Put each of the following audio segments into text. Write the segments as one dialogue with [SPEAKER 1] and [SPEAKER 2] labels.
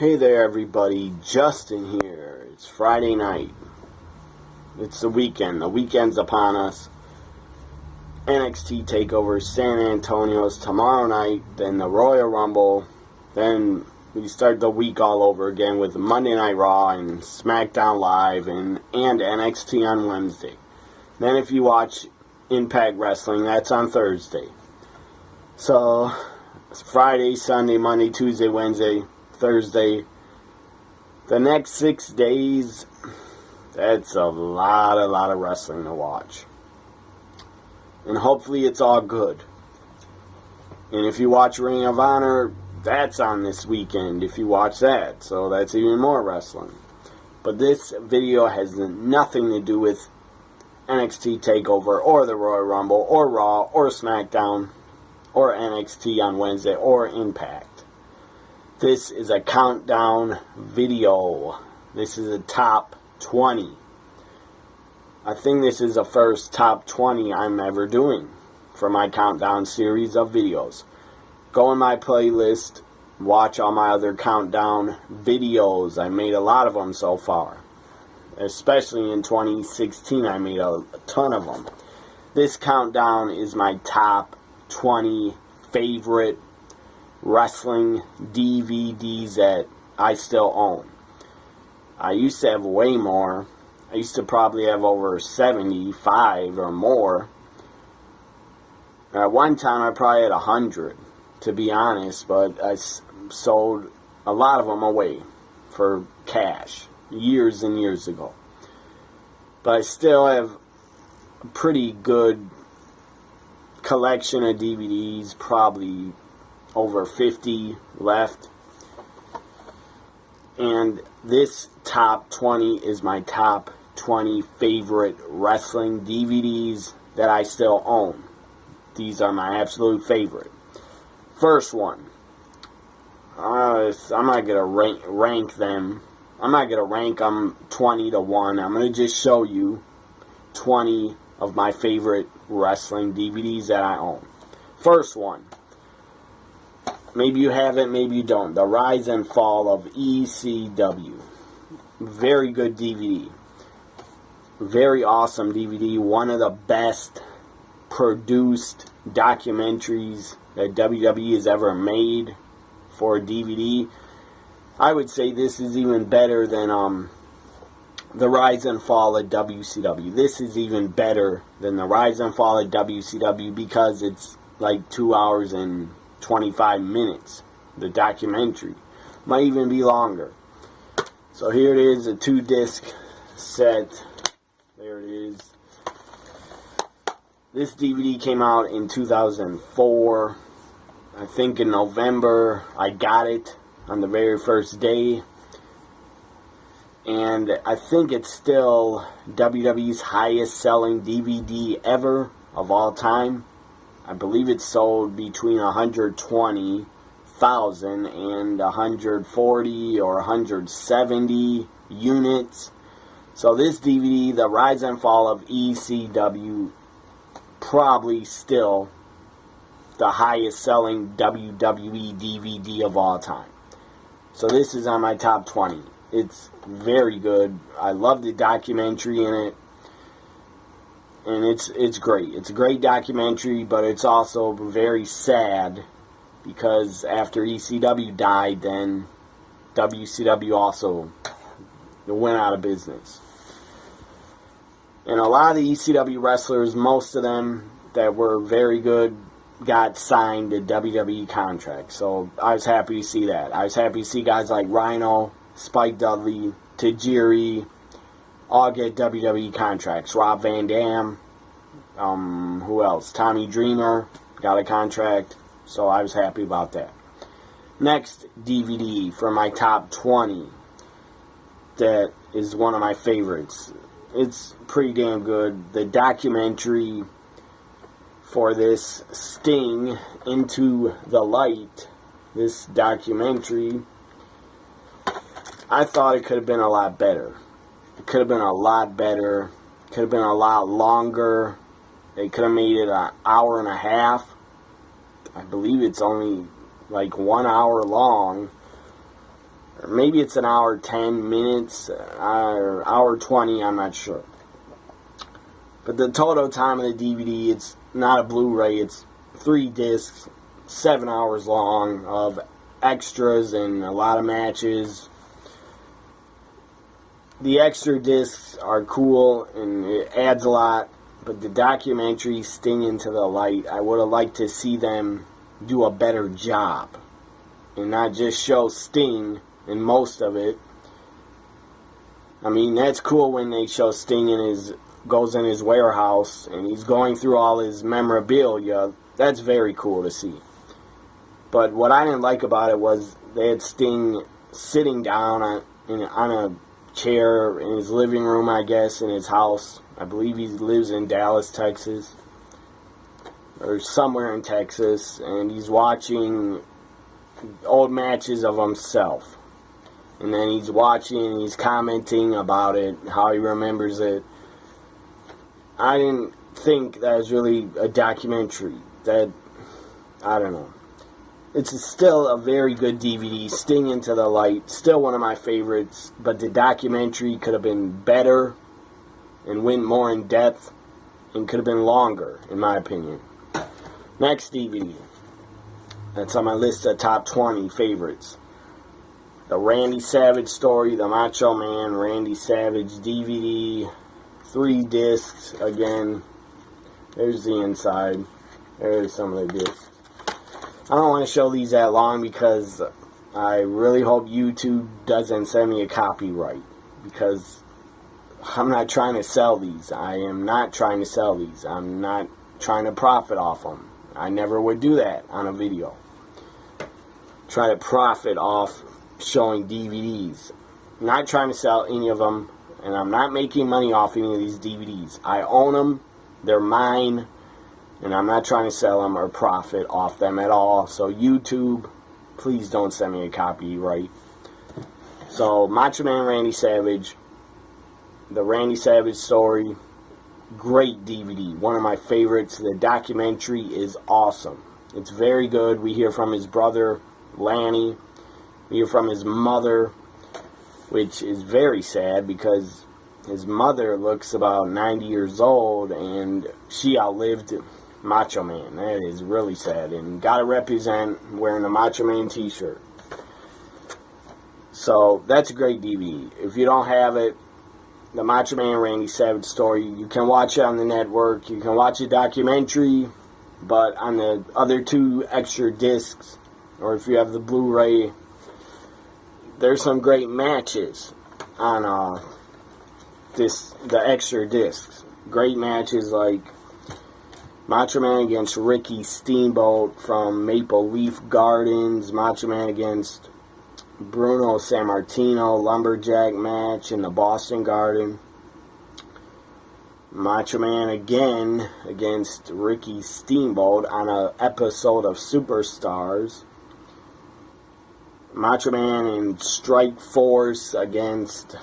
[SPEAKER 1] Hey there everybody, Justin here. It's Friday night. It's the weekend. The weekend's upon us. NXT TakeOver San Antonio's tomorrow night, then the Royal Rumble, then we start the week all over again with Monday Night Raw and SmackDown Live and NXT on Wednesday. Then if you watch Impact Wrestling, that's on Thursday. So, it's Friday, Sunday, Monday, Tuesday, Wednesday, Thursday. The next 6 days, that's a lot of wrestling to watch. And hopefully it's all good. And if you watch Ring of Honor, that's on this weekend if you watch that. So that's even more wrestling. But this video has nothing to do with NXT TakeOver or the Royal Rumble or Raw or SmackDown or NXT on Wednesday or Impact. This is a countdown video. This is a top 20. I think this is the first top 20 I'm ever doing for my countdown series of videos. Go in my playlist, watch all my other countdown videos. I made a lot of them so far. Especially in 2016, I made a ton of them. This countdown is my top 20 favorite wrestling DVDs that I still own. I used to have way more. I used to probably have over 75 or more. At one time I probably had 100, to be honest, but I sold a lot of them away for cash years and years ago. But I still have a pretty good collection of DVDs, probably over 50 left. And this top 20 is my top 20 favorite wrestling DVDs that I still own. These are my absolute favorite. First one. I'm not going to rank them. I'm not going to rank them 20 to 1. I'm going to just show you 20 of my favorite wrestling DVDs that I own. First one. Maybe you have it, maybe you don't. The Rise and Fall of ECW. Very good DVD. Very awesome DVD. One of the best produced documentaries that WWE has ever made for a DVD. I would say this is even better than The Rise and Fall of WCW. This is even better than The Rise and Fall of WCW because it's like 2 hours and 25 minutes. The documentary might even be longer. So here it is, a 2-disc set. There it is. This DVD came out in 2004. I think in November I got it on the very first day. And I think it's still WWE's highest selling DVD ever of all time. I believe it sold between 120,000 and 140 or 170 units. So this DVD, The Rise and Fall of ECW, probably still the highest selling WWE DVD of all time. So this is on my top 20. It's very good. I love the documentary in it. And it's great. It's a great documentary, but it's also very sad because after ECW died, then WCW also went out of business. And a lot of the ECW wrestlers, most of them that were very good, got signed to WWE contracts. So I was happy to see that. I was happy to see guys like Rhino, Spike Dudley, Tajiri, all get WWE contracts. Rob Van Dam, who else? Tommy Dreamer got a contract, so I was happy about that. Next DVD for my top 20 that is one of my favorites. It's pretty damn good. The documentary for this, Sting Into the Light, this documentary, I thought it could have been a lot better. It could have been a lot better. Could have been a lot longer. They could have made it an hour and a half. I believe it's only like 1 hour long. Or maybe it's an hour 10 minutes, or hour 20, I'm not sure. But the total time of the DVD, it's not a Blu-ray, it's 3 discs, 7 hours long of extras and a lot of matches. The extra discs are cool and it adds a lot, but the documentary, Sting Into the Light, I would have liked to see them do a better job and not just show Sting in most of it. I mean, that's cool when they show Sting goes in his warehouse and he's going through all his memorabilia. That's very cool to see. But what I didn't like about it was they had Sting sitting down on a chair in his living room, I guess, in his house. I believe he lives in Dallas, Texas, or somewhere in Texas, and he's watching old matches of himself. And then he's watching, he's commenting about it, how he remembers it. I didn't think that was really a documentary. I don't know. It's still a very good DVD, Sting Into the Light, still one of my favorites, but the documentary could have been better and went more in depth and could have been longer, in my opinion. Next DVD. That's on my list of top 20 favorites. The Randy Savage Story, the Macho Man Randy Savage DVD, 3 discs again. There's the inside. There's some of the discs. I don't want to show these that long because I really hope YouTube doesn't send me a copyright, because I'm not trying to sell these. I am not trying to sell these. I'm not trying to profit off them. I never would do that on a video. Try to profit off showing DVDs. I'm not trying to sell any of them, and I'm not making money off any of these DVDs. I own them. They're mine. And I'm not trying to sell them or profit off them at all. So YouTube, please don't send me a copyright. So Macho Man Randy Savage, the Randy Savage Story, great DVD. One of my favorites. The documentary is awesome. It's very good. We hear from his brother, Lanny. We hear from his mother, which is very sad because his mother looks about 90 years old and she outlived Macho Man. That is really sad, and gotta represent wearing a Macho Man t-shirt. So that's a great DVD. If you don't have it, the Macho Man Randy Savage Story, you can watch it on the network. You can watch a documentary, but on the other 2 extra discs, or if you have the Blu-ray, there's some great matches on the extra discs. Great matches like Macho Man against Ricky Steamboat from Maple Leaf Gardens. Macho Man against Bruno Sammartino, Lumberjack match in the Boston Garden. Macho Man again against Ricky Steamboat on an episode of Superstars. Macho Man in Strike Force against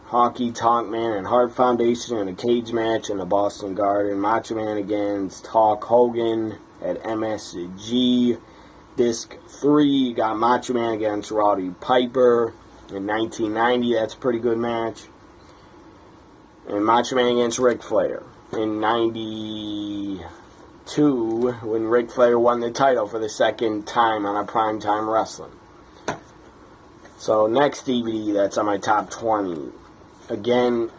[SPEAKER 1] Honky Tonk Man and Hart Foundation in a cage match in the Boston Garden. Macho Man against Hulk Hogan at MSG. Disc 3, got Macho Man against Roddy Piper in 1990. That's a pretty good match. And Macho Man against Ric Flair in 92, when Ric Flair won the title for the second time on a Primetime Wrestling. So next DVD that's on my top 20. Again,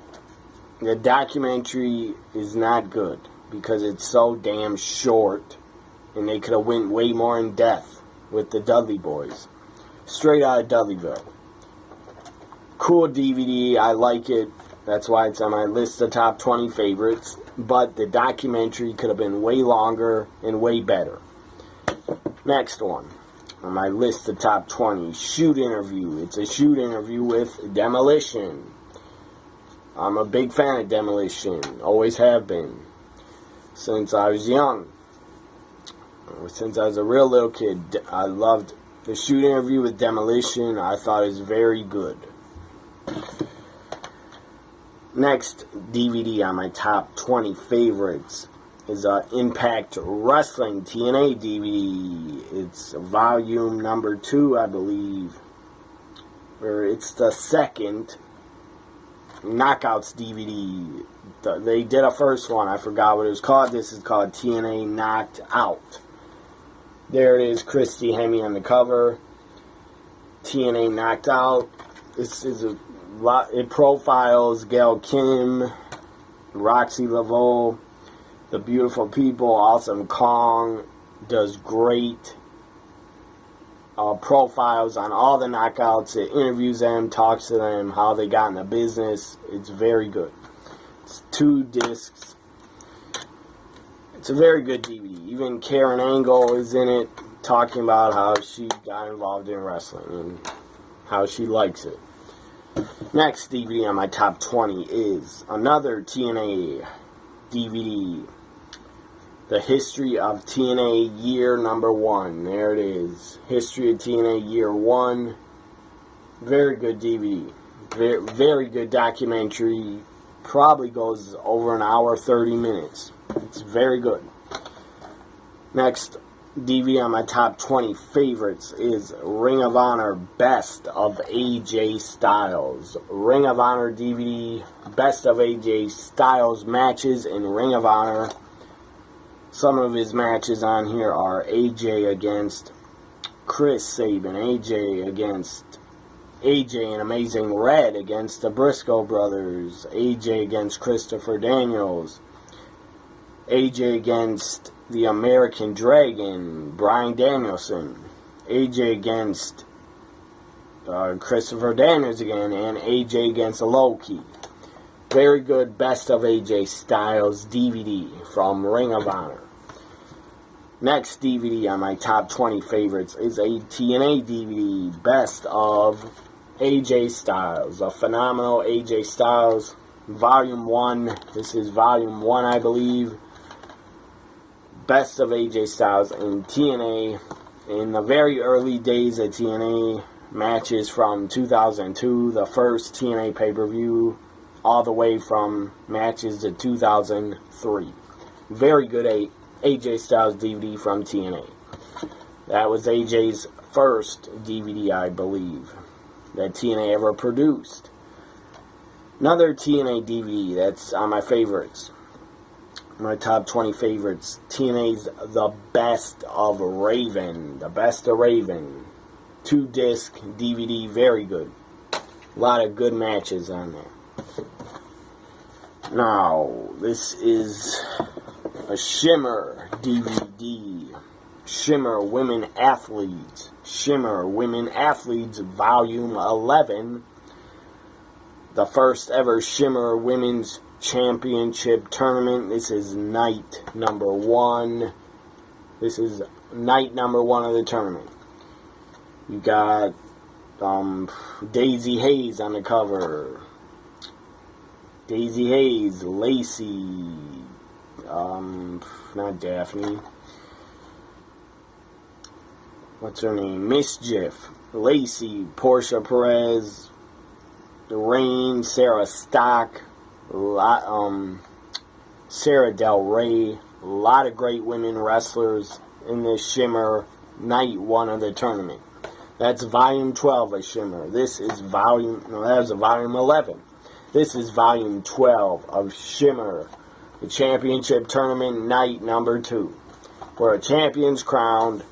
[SPEAKER 1] the documentary is not good because it's so damn short, and they could have went way more in depth with the Dudley Boys. Straight out of Dudleyville. Cool DVD, I like it. That's why it's on my list of top 20 favorites. But the documentary could have been way longer and way better. Next one on my list of top 20, Shoot Interview. It's a shoot interview with Demolition. I'm a big fan of Demolition. Always have been. Since I was young. Since I was a real little kid, I loved the Shoot Interview with Demolition. I thought it was very good. Next DVD on my top 20 favorites is Impact Wrestling TNA DVD. It's volume number 2, I believe. Where It's the second Knockouts DVD. They did a first one. I forgot what it was called. This is called TNA Knocked Out. There it is, Christy Hemme on the cover. TNA Knocked Out. This is a lot. It profiles Gail Kim, Roxy Laveau, the Beautiful People. Awesome Kong does great profiles on all the knockouts. It interviews them, talks to them, how they got in the business. It's very good. It's 2 discs. It's a very good DVD. Even Karen Angle is in it, talking about how she got involved in wrestling and how she likes it. Next DVD on my top 20 is another TNA DVD. The History of TNA Year Number 1. There it is. History of TNA Year 1. Very good DVD. Very, very good documentary. Probably goes over an hour, 30 minutes. It's very good. Next DVD on my top 20 favorites is Ring of Honor Best of AJ Styles. Ring of Honor DVD, Best of AJ Styles matches in Ring of Honor. Some of his matches on here are AJ against Chris Sabin, AJ and Amazing Red against the Briscoe brothers, AJ against Christopher Daniels, AJ against the American Dragon, Bryan Danielson, AJ against Christopher Daniels again, and AJ against Loki. Very good Best of AJ Styles DVD from Ring of Honor. Next DVD on my top 20 favorites is a TNA DVD, Best of AJ Styles. A phenomenal AJ Styles, Volume 1. This is Volume 1, I believe. Best of AJ Styles in TNA. In the very early days of TNA, matches from 2002, the first TNA pay-per-view, all the way from matches to 2003. Very good AJ Styles DVD from TNA. That was AJ's first DVD, I believe, that TNA ever produced. Another TNA DVD that's on my favorites. My top 20 favorites. TNA's The Best of Raven. The Best of Raven. 2-disc DVD, very good. A lot of good matches on there. Now, this is a Shimmer DVD. Shimmer Women Athletes. Shimmer Women Athletes Volume 11. The first ever Shimmer Women's Championship Tournament. This is night number 1. This is night number 1 of the tournament. You got Daisy Hayes on the cover. Daisy Hayes, Lacey, not Daphne. What's her name? Mischief, Lacey, Portia Perez, Rain, Sarah Stock, Sarah Del Rey. A lot of great women wrestlers in this Shimmer night 1 of the tournament. That's Volume 12 of Shimmer. This is that was Volume 11. This is Volume 12 of Shimmer, the Championship Tournament Night Number 2, where a champion's crowned.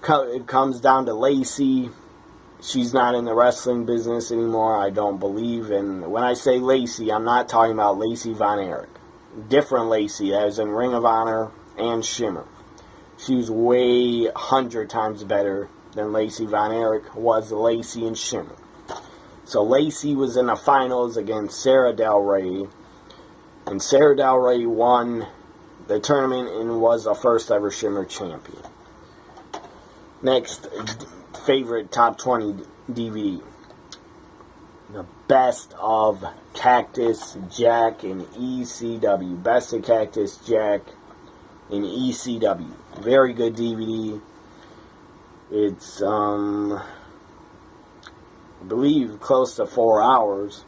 [SPEAKER 1] It comes down to Lacey. She's not in the wrestling business anymore, I don't believe. And when I say Lacey, I'm not talking about Lacey Von Erich. Different Lacey that was in Ring of Honor and Shimmer. She's way 100 times better than Lacey Von Erich was Lacey in Shimmer. So Lacey was in the finals against Sarah Del Rey, and Sarah Del Rey won the tournament and was the first ever Shimmer champion. Next, favorite top 20 DVD. The Best of Cactus Jack in ECW. Best of Cactus Jack in ECW. Very good DVD. It's, I believe, close to 4 hours.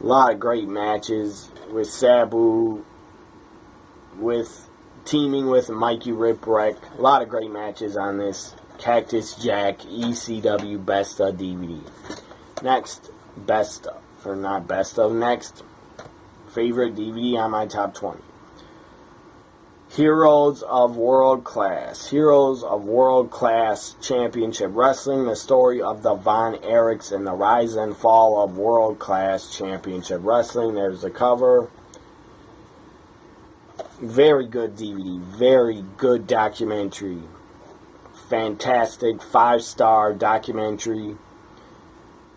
[SPEAKER 1] A lot of great matches with Sabu, teaming with Mikey Ripwreck. A lot of great matches on this Cactus Jack ECW Best of DVD. Next, next favorite DVD on my top 20. Heroes of World Class. Heroes of World Class Championship Wrestling. The story of the Von Erichs and the rise and fall of World Class Championship Wrestling. There's the cover. Very good DVD. Very good documentary. Fantastic 5-star documentary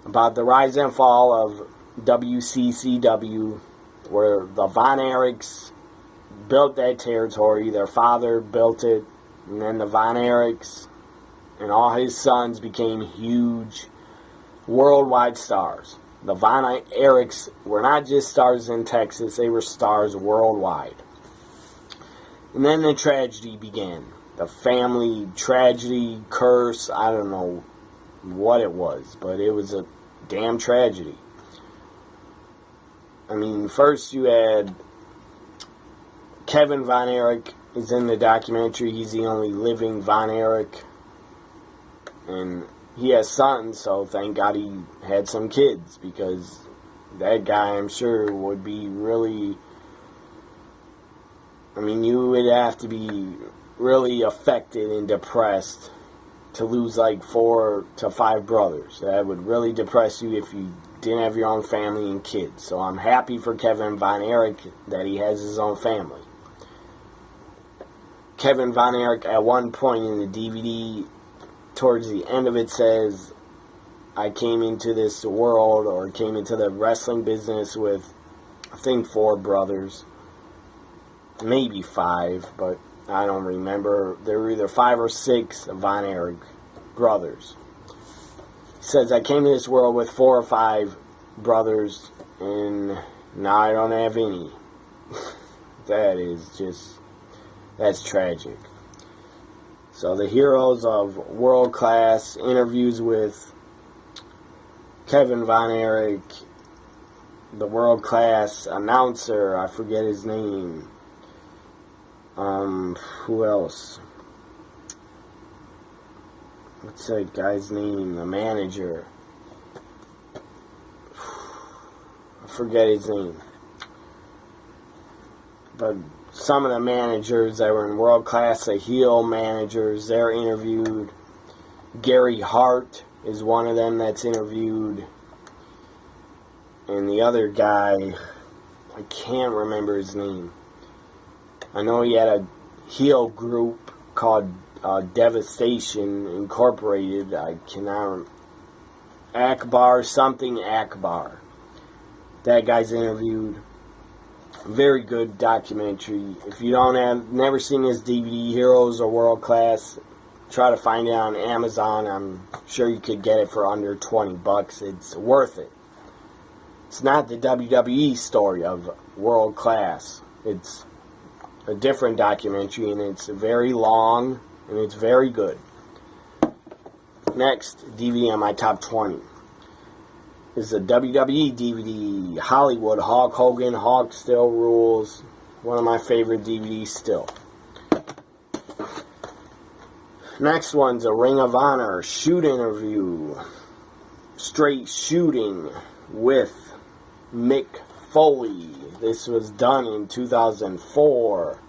[SPEAKER 1] about the rise and fall of WCCW, where the Von Erichs built that territory. Their father built it, and then the Von Erichs and all his sons became huge worldwide stars. The Von Erichs were not just stars in Texas, they were stars worldwide. And then the tragedy began. The family tragedy, curse, I don't know what it was, but it was a damn tragedy. I mean, first you had Kevin Von Erich is in the documentary. He's the only living Von Erich. And he has sons, so thank God he had some kids, because that guy, I'm sure, would be really... I mean, you would have to be really affected and depressed to lose like 4 to 5 brothers. That would really depress you if you didn't have your own family and kids. So I'm happy for Kevin Von Erich that he has his own family. Kevin Von Erich, at one point in the DVD, towards the end of it, says, I came into this world, or came into the wrestling business with, I think, 4 brothers. Maybe 5, but I don't remember. There were either 5 or 6 Von Erich brothers. He says, I came to this world with 4 or 5 brothers, and now I don't have any. That's tragic. So the Heroes of World Class, interviews with Kevin Von Erich, the World Class announcer, I forget his name. Who else? What's that guy's name? The manager. I forget his name. But some of the managers that were in World Class, the heel managers, they're interviewed. Gary Hart is one of them that's interviewed. And the other guy, I can't remember his name. I know he had a heel group called Devastation Incorporated. I cannot... Akbar. That guy's interviewed. Very good documentary. If you never seen this DVD, Heroes of World Class, try to find it on Amazon. I'm sure you could get it for under $20. It's worth it. It's not the WWE story of World Class. It's a different documentary, and it's very long, and it's very good. Next DVD on my top 20 is the WWE DVD, Hollywood, Hulk Hogan, Hulk Still Rules. One of my favorite DVDs still. Next one's a Ring of Honor shoot interview. Straight shooting with Mick Foley. This was done in 2004.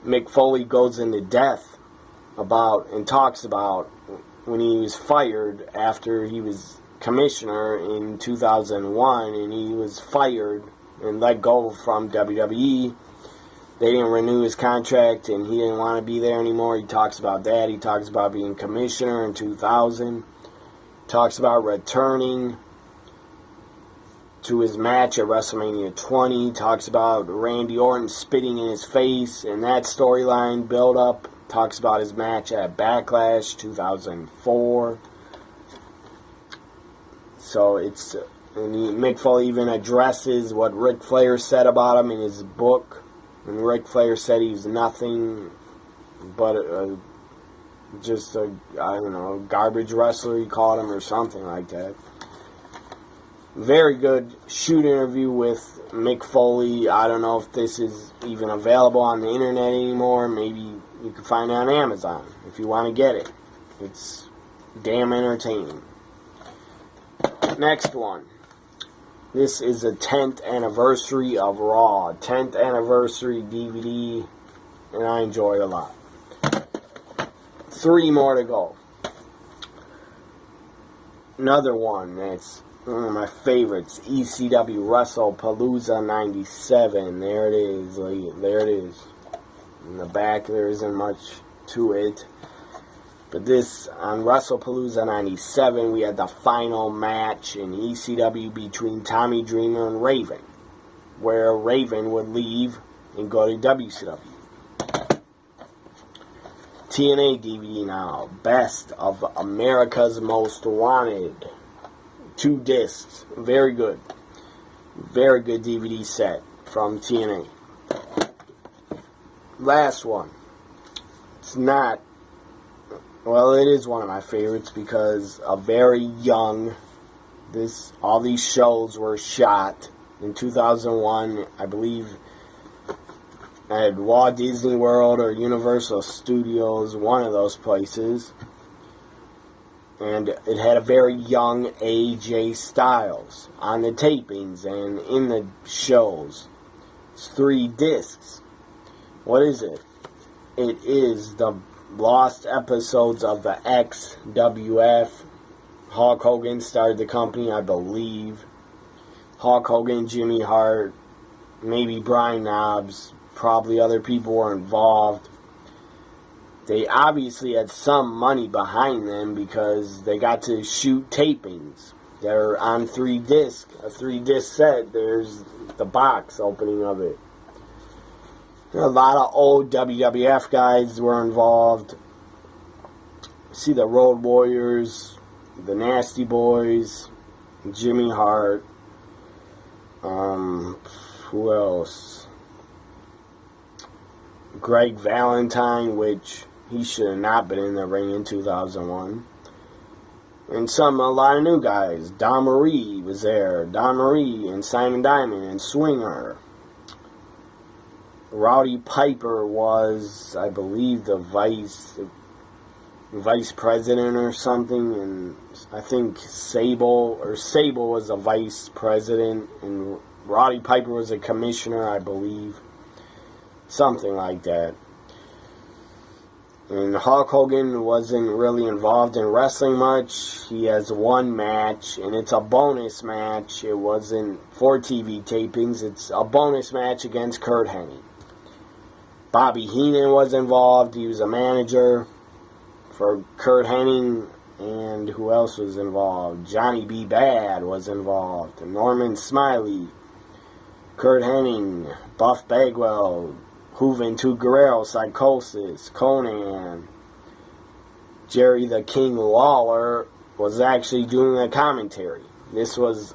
[SPEAKER 1] Mick Foley goes into depth and talks about when he was fired after he was commissioner in 2001, and he was fired and let go from WWE. They didn't renew his contract, and he didn't want to be there anymore. He talks about that. He talks about being commissioner in 2000. Talks about returning to his match at WrestleMania 20. Talks about Randy Orton spitting in his face, and that storyline build up. Talks about his match at Backlash 2004. So it's... And Mick Foley even addresses what Ric Flair said about him in his book. And Ric Flair said he was nothing but just a, I don't know, garbage wrestler, he called him, or something like that. Very good shoot interview with Mick Foley. I don't know if this is even available on the internet anymore. Maybe you can find it on Amazon if you want to get it. It's damn entertaining. Next one. This is the 10th anniversary of Raw. 10th anniversary DVD, and I enjoy it a lot. 3 more to go. Another one that's one of my favorites, ECW WrestlePalooza 97. There it is. There it is. In the back, there isn't much to it. But this, on WrestlePalooza 97, we had the final match in ECW between Tommy Dreamer and Raven, where Raven would leave and go to WCW. TNA DVD now. Best of America's Most Wanted. 2 discs. Very good. Very good DVD set from TNA. Last one. It's not... Well, it is one of my favorites because a very young... All these shows were shot in 2001, I believe, at Walt Disney World or Universal Studios, one of those places. And it had a very young AJ Styles on the tapings and in the shows. It's 3 discs. What is it? It is the lost episodes of the XWF. Hulk Hogan started the company, I believe. Hulk Hogan, Jimmy Hart, maybe Brian Knobbs. Probably other people were involved. They obviously had some money behind them because they got to shoot tapings. They're on 3 discs. A 3-disc set. There's the box opening of it. A lot of old WWF guys were involved. See the Road Warriors, the Nasty Boys, Jimmy Hart. Who else? Greg Valentine, which he should have not been in the ring in 2001. And a lot of new guys. Don Marie was there. Don Marie and Simon Diamond and Swinger. Rowdy Piper was, I believe, the vice president or something, and I think Sable was the vice president, and Rowdy Piper was a commissioner, I believe. Something like that. And Hulk Hogan wasn't really involved in wrestling much. He has 1 match, and it's a bonus match. It wasn't for TV tapings. It's a bonus match against Curt Hennig. Bobby Heenan was involved. He was a manager for Curt Hennig. And who else was involved? Johnny B. Bad was involved. Norman Smiley. Curt Hennig. Buff Bagwell. Juventud Guerrero, Psychosis, Conan. Jerry the King Lawler was actually doing the commentary. This was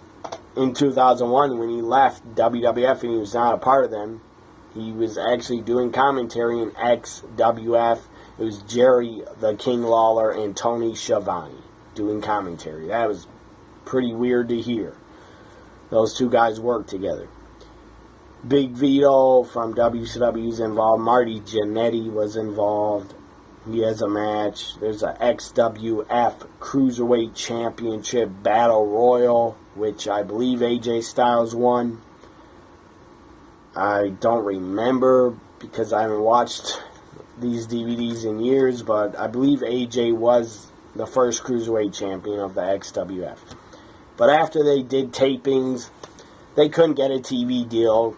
[SPEAKER 1] in 2001 when he left WWF and he was not a part of them. He was actually doing commentary in XWF. It was Jerry the King Lawler and Tony Schiavone doing commentary. That was pretty weird to hear. Those 2 guys worked together. Big Vito from WCW is involved. Marty Jannetty was involved. He has a match. There's a XWF Cruiserweight Championship Battle Royal, which I believe AJ Styles won. I don't remember because I haven't watched these DVDs in years, but I believe AJ was the first Cruiserweight champion of the XWF. But after they did tapings, they couldn't get a TV deal.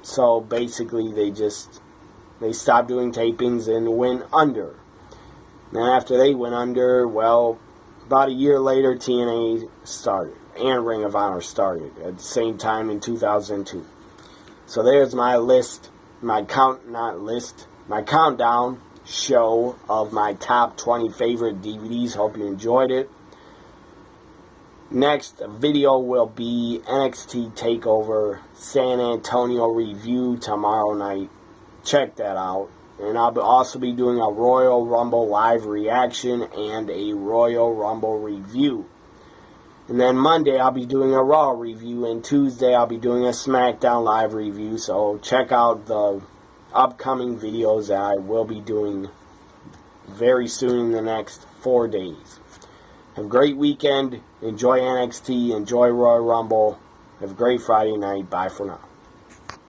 [SPEAKER 1] So basically they stopped doing tapings and went under. Then after they went under, well, about a year later TNA started and Ring of Honor started at the same time in 2002. So there's my list, my countdown show of my top 20 favorite DVDs. Hope you enjoyed it. Next video will be NXT TakeOver San Antonio review tomorrow night. Check that out. And I'll also be doing a Royal Rumble live reaction and a Royal Rumble review. And then Monday I'll be doing a Raw review, and Tuesday I'll be doing a SmackDown live review. So check out the upcoming videos that I will be doing very soon in the next 4 days. Have a great weekend. Enjoy NXT. Enjoy Royal Rumble. Have a great Friday night. Bye for now.